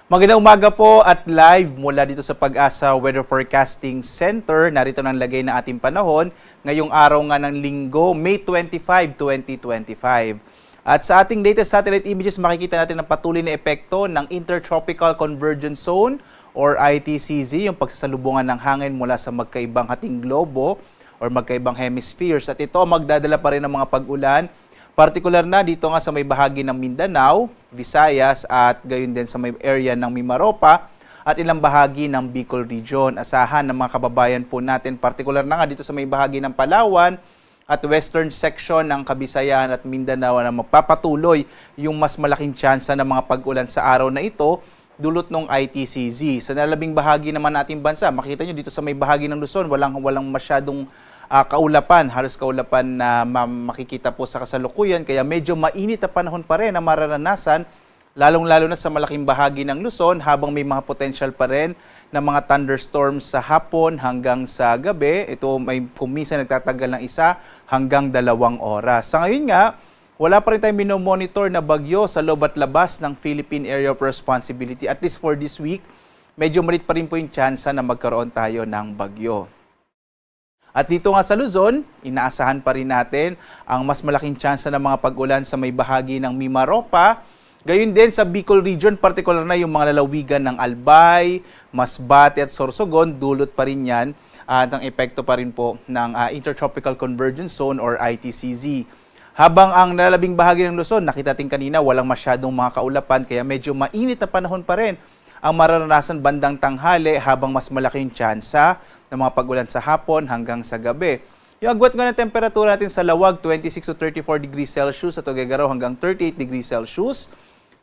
Magandang umaga po at live mula dito sa Pag-asa Weather Forecasting Center. Narito ng lagay na ating panahon ngayong araw nga ng Linggo, May 25, 2025. At sa ating latest satellite images, makikita natin ang patuloy na epekto ng Intertropical Convergence Zone or ITCZ, yung pagsasalubungan ng hangin mula sa magkaibang hating globo or magkaibang hemispheres. At ito magdadala pa rin ng mga pag-ulan, partikular na dito nga sa may bahagi ng Mindanao, Visayas at gayon din sa may area ng Mimaropa at ilang bahagi ng Bicol Region. Asahan ng mga kababayan po natin, partikular na nga dito sa may bahagi ng Palawan at western section ng Kabisayan at Mindanao na magpapatuloy yung mas malaking tsansa ng mga pag-ulan sa araw na ito dulot ng ITCZ. Sa nalabing bahagi naman nating bansa, makita nyo dito sa may bahagi ng Luzon, walang masyadong kaulapan, halos kaulapan na makikita po sa kasalukuyan, kaya medyo mainit na panahon pa rin na mararanasan, lalong-lalo na sa malaking bahagi ng Luzon habang may mga potential pa rin na mga thunderstorms sa hapon hanggang sa gabi. Ito may kuminsan nagtatagal ng 1 hanggang 2 oras. Sa ngayon nga, wala pa rin tayong minomonitor na bagyo sa loob at labas ng Philippine Area of Responsibility. At least for this week, medyo malit pa rin po yung tsansa na magkaroon tayo ng bagyo. At dito nga sa Luzon, inaasahan pa rin natin ang mas malaking tsansa ng mga pag-ulan sa may bahagi ng Mimaropa. Gayun din sa Bicol Region, partikular na yung mga lalawigan ng Albay, Masbate at Sorsogon, dulot pa rin yan at ang epekto pa rin po ng Intertropical Convergence Zone or ITCZ. Habang ang nalalabing bahagi ng Luzon, nakita natin kanina, walang masyadong mga kaulapan, kaya medyo mainit na panahon pa rin ang mararanasan bandang tanghali habang mas malaki yung tsansa ng mga pag-ulan sa hapon hanggang sa gabi. Yung agwat nga ng temperatura natin sa Lawag, 26 to 34 degrees Celsius, sa Tuguegarao hanggang 38 degrees Celsius.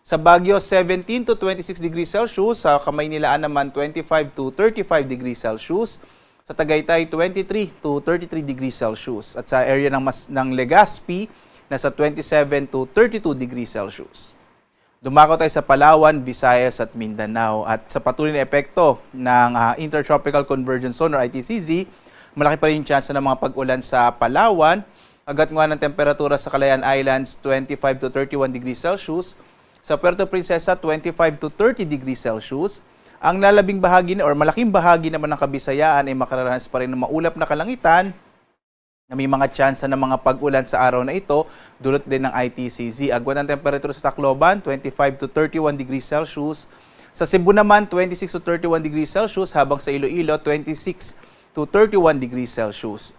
Sa Baguio, 17 to 26 degrees Celsius. Sa Kamaynilaan naman, 25 to 35 degrees Celsius. Sa Tagaytay, 23 to 33 degrees Celsius. At sa area ng Legazpi, nasa 27 to 32 degrees Celsius. Dumako tayo sa Palawan, Visayas at Mindanao. At sa patuloy na epekto ng Intertropical Convergence Zone or ITCZ, malaki pa rin yung chance ng mga pag-ulan sa Palawan. Agad nga ng temperatura sa Calayan Islands, 25 to 31 degrees Celsius. Sa Puerto Princesa, 25 to 30 degrees Celsius. Ang lalabing bahagi or malaking bahagi naman ng Kabisayaan ay makararanas pa rin ng maulap na kalangitan na may mga tsansa ng mga pag-ulan sa araw na ito, dulot din ng ITCZ. Agwat ng temperatura sa Tacloban, 25 to 31 degrees Celsius. Sa Cebu naman, 26 to 31 degrees Celsius, habang sa Iloilo, 26 to 31 degrees Celsius.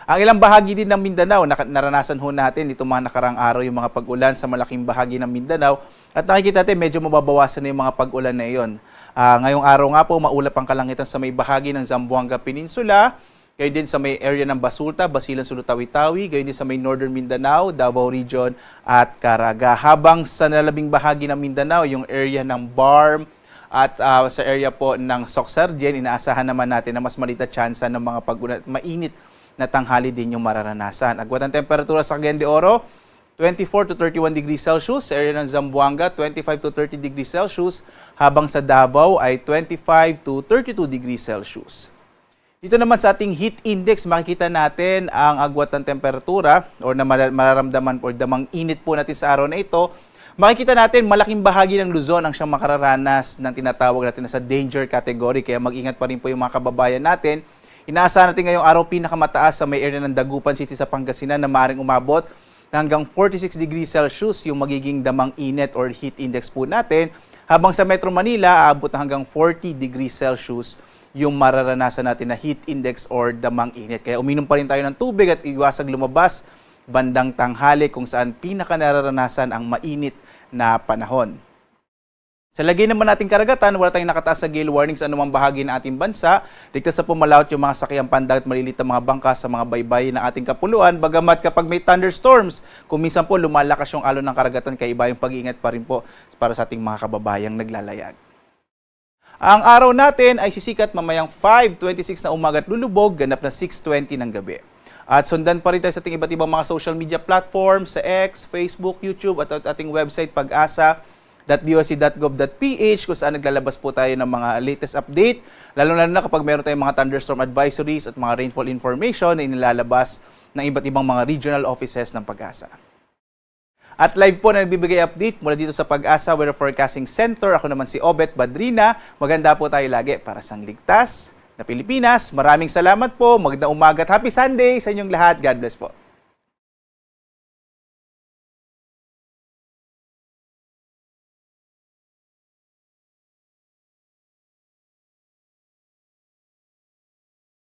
Ang ilang bahagi din ng Mindanao, naranasan ho natin itong mga nakarang araw yung mga pag-ulan sa malaking bahagi ng Mindanao. At nakikita natin, medyo mababawasan na yung mga pag-ulan na iyon. Ngayong araw nga po, maulap ang kalangitan sa may bahagi ng Zamboanga Peninsula, gayon din sa may area ng Basulta, Basilan, Sulu-Tawi-Tawi, gayon din sa may Northern Mindanao, Davao Region at Caraga. Habang sa nalabing bahagi ng Mindanao, yung area ng Barm at sa area po ng Soc-Sargen, inaasahan naman natin na mas malita tsansa ng mga pag-ulan at mainit na tanghali din yung mararanasan. Agwat ang temperatura sa Cagayan de Oro, 24 to 31 degrees Celsius, sa area ng Zamboanga, 25 to 30 degrees Celsius, habang sa Davao ay 25 to 32 degrees Celsius. Dito naman sa ating heat index, makikita natin ang agwat ng temperatura o na mararamdaman o damang init po natin sa araw na ito. Makikita natin malaking bahagi ng Luzon ang siyang makararanas ng tinatawag natin na sa danger category. Kaya mag-ingat pa rin po yung mga kababayan natin. Inaasahan natin ngayong araw pinakamataas sa may area ng Dagupan City sa Pangasinan na maaaring umabot hanggang 46 degrees Celsius yung magiging damang init or heat index po natin. Habang sa Metro Manila, aabot hanggang 40 degrees Celsius yung mararanasan natin na heat index or damang init. Kaya uminom pa rin tayo ng tubig at iwasag lumabas bandang tanghali kung saan pinaka nararanasan ang mainit na panahon. Sa lagay naman nating karagatan, wala tayong nakataas sa gale warning sa anumang bahagi ng ating bansa. Ligtas sa pumalawat yung mga sakyang pandagat at malilit na mga bangka sa mga baybay ng ating kapuluan. Bagamat kapag may thunderstorms, kung minsan po lumalakas yung alon ng karagatan, kaya iba yung pag-iingat pa rin po para sa ating mga kababayang naglalayag. Ang araw natin ay sisikat mamayang 5:26 na umaga at lulubog, ganap na 6:20 ng gabi. At sundan pa rin tayo sa ating iba't ibang mga social media platforms sa X, Facebook, YouTube at ating website pag-asa.doc.gov.ph kung saan naglalabas po tayo ng mga latest update, lalo na kapag meron tayong mga thunderstorm advisories at mga rainfall information na inilalabas ng iba't ibang mga regional offices ng Pag-asa. At live po na nagbibigay update mula dito sa Pag-asa Weather Forecasting Center. Ako naman si Obet Badrina. Maganda po tayo lagi para sa ligtas na Pilipinas. Maraming salamat po. Magandang umaga at happy Sunday sa inyong lahat. God bless po.